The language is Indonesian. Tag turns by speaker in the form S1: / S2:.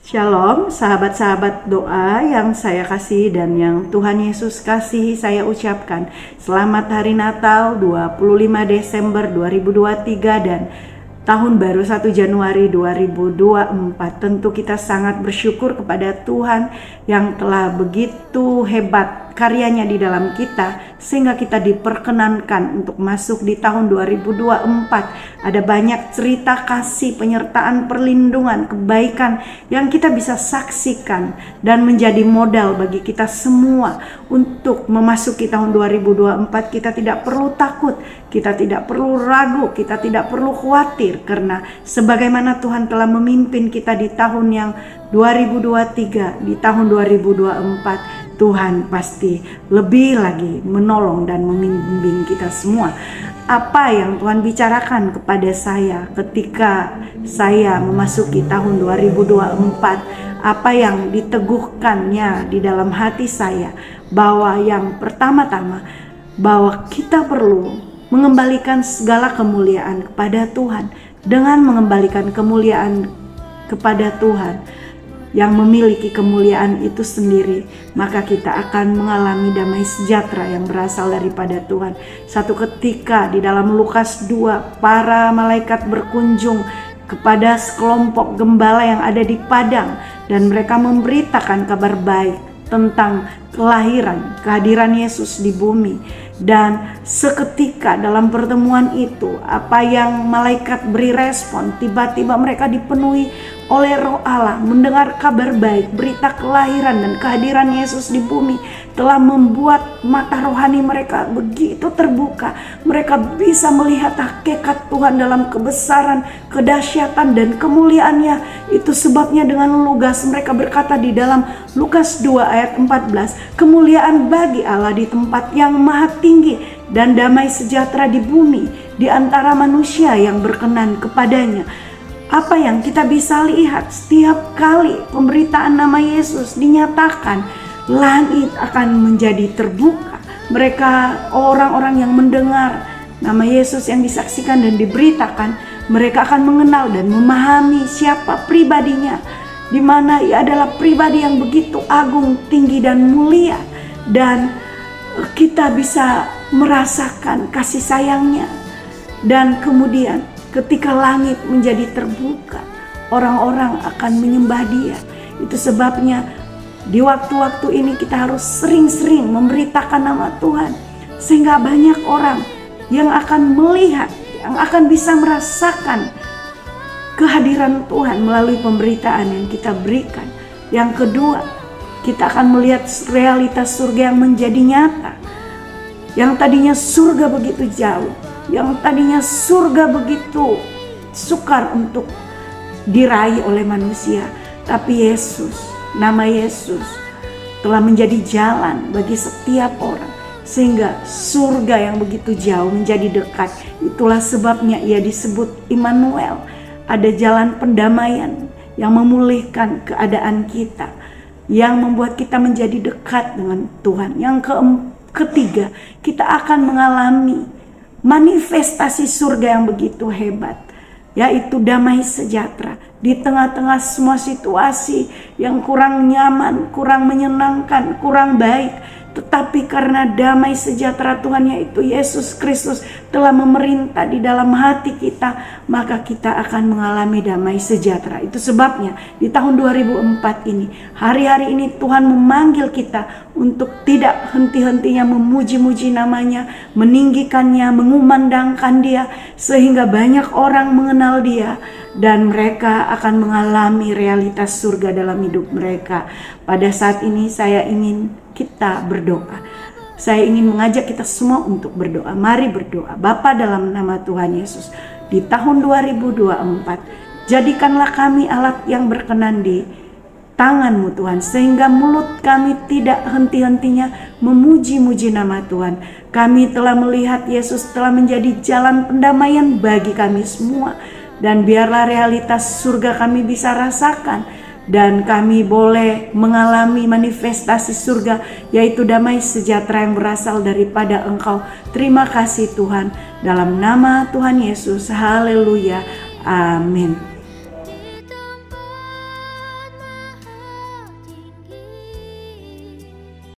S1: Shalom, sahabat-sahabat doa yang saya kasih dan yang Tuhan Yesus kasih, saya ucapkan selamat hari Natal 25 Desember 2023 dan tahun baru 1 Januari 2024. Tentu kita sangat bersyukur kepada Tuhan yang telah begitu hebat karyanya di dalam kita sehingga kita diperkenankan untuk masuk di tahun 2024. Ada banyak cerita kasih, penyertaan, perlindungan, kebaikan yang kita bisa saksikan dan menjadi modal bagi kita semua untuk memasuki tahun 2024. Kita tidak perlu takut, kita tidak perlu ragu, kita tidak perlu khawatir, karena sebagaimana Tuhan telah memimpin kita di tahun yang 2023, di tahun 2024 Tuhan pasti lebih lagi menolong dan membimbing kita semua. Apa yang Tuhan bicarakan kepada saya ketika saya memasuki tahun 2024, apa yang diteguhkannya di dalam hati saya, bahwa yang pertama-tama bahwa kita perlu mengembalikan segala kemuliaan kepada Tuhan. Dengan mengembalikan kemuliaan kepada Tuhan yang memiliki kemuliaan itu sendiri, maka kita akan mengalami damai sejahtera yang berasal daripada Tuhan. Satu ketika di dalam Lukas 2, para malaikat berkunjung kepada sekelompok gembala yang ada di padang, dan mereka memberitakan kabar baik tentang kehadiran Yesus di bumi. Dan seketika dalam pertemuan itu, apa yang malaikat beri respon, tiba-tiba mereka dipenuhi oleh Roh Allah, mendengar kabar baik, berita kelahiran dan kehadiran Yesus di bumi telah membuat mata rohani mereka begitu terbuka. Mereka bisa melihat hakikat Tuhan dalam kebesaran, kedahsyatan dan kemuliaannya. Itu sebabnya dengan lugas mereka berkata di dalam Lukas 2 ayat 14, kemuliaan bagi Allah di tempat yang maha tinggi dan damai sejahtera di bumi di antara manusia yang berkenan kepadanya. Apa yang kita bisa lihat setiap kali pemberitaan nama Yesus dinyatakan, langit akan menjadi terbuka. Mereka, orang-orang yang mendengar nama Yesus yang disaksikan dan diberitakan, mereka akan mengenal dan memahami siapa pribadinya, di mana ia adalah pribadi yang begitu agung, tinggi dan mulia, dan kita bisa merasakan kasih sayangnya. Dan kemudian ketika langit menjadi terbuka, orang-orang akan menyembah Dia. Itu sebabnya di waktu-waktu ini kita harus sering-sering memberitakan nama Tuhan, sehingga banyak orang yang akan melihat, yang akan bisa merasakan kehadiran Tuhan melalui pemberitaan yang kita berikan. Yang kedua, kita akan melihat realitas surga yang menjadi nyata. Yang tadinya surga begitu jauh, yang tadinya surga begitu sukar untuk diraih oleh manusia, tapi Yesus, nama Yesus telah menjadi jalan bagi setiap orang, sehingga surga yang begitu jauh menjadi dekat. Itulah sebabnya ia disebut Immanuel. Ada jalan pendamaian yang memulihkan keadaan kita, yang membuat kita menjadi dekat dengan Tuhan. Yang ketiga, kita akan mengalami manifestasi surga yang begitu hebat, yaitu damai sejahtera di tengah-tengah semua situasi yang kurang nyaman, kurang menyenangkan, kurang baik. Tetapi karena damai sejahtera Tuhan, yaitu Yesus Kristus, telah memerintah di dalam hati kita, maka kita akan mengalami damai sejahtera. Itu sebabnya di tahun 2004 ini, hari-hari ini Tuhan memanggil kita untuk tidak henti-hentinya memuji-muji namanya, meninggikannya, mengumandangkan Dia, sehingga banyak orang mengenal Dia dan mereka akan mengalami realitas surga dalam hidup mereka. Pada saat ini saya ingin kita berdoa. Saya ingin mengajak kita semua untuk berdoa. Mari berdoa. Bapa, dalam nama Tuhan Yesus, di tahun 2024, jadikanlah kami alat yang berkenan di tangan-Mu Tuhan, sehingga mulut kami tidak henti-hentinya memuji-muji nama Tuhan. Kami telah melihat Yesus telah menjadi jalan pendamaian bagi kami semua, dan biarlah realitas surga kami bisa rasakan, dan kami boleh mengalami manifestasi surga, yaitu damai sejahtera yang berasal daripada Engkau. Terima kasih Tuhan, dalam nama Tuhan Yesus, haleluya, amin.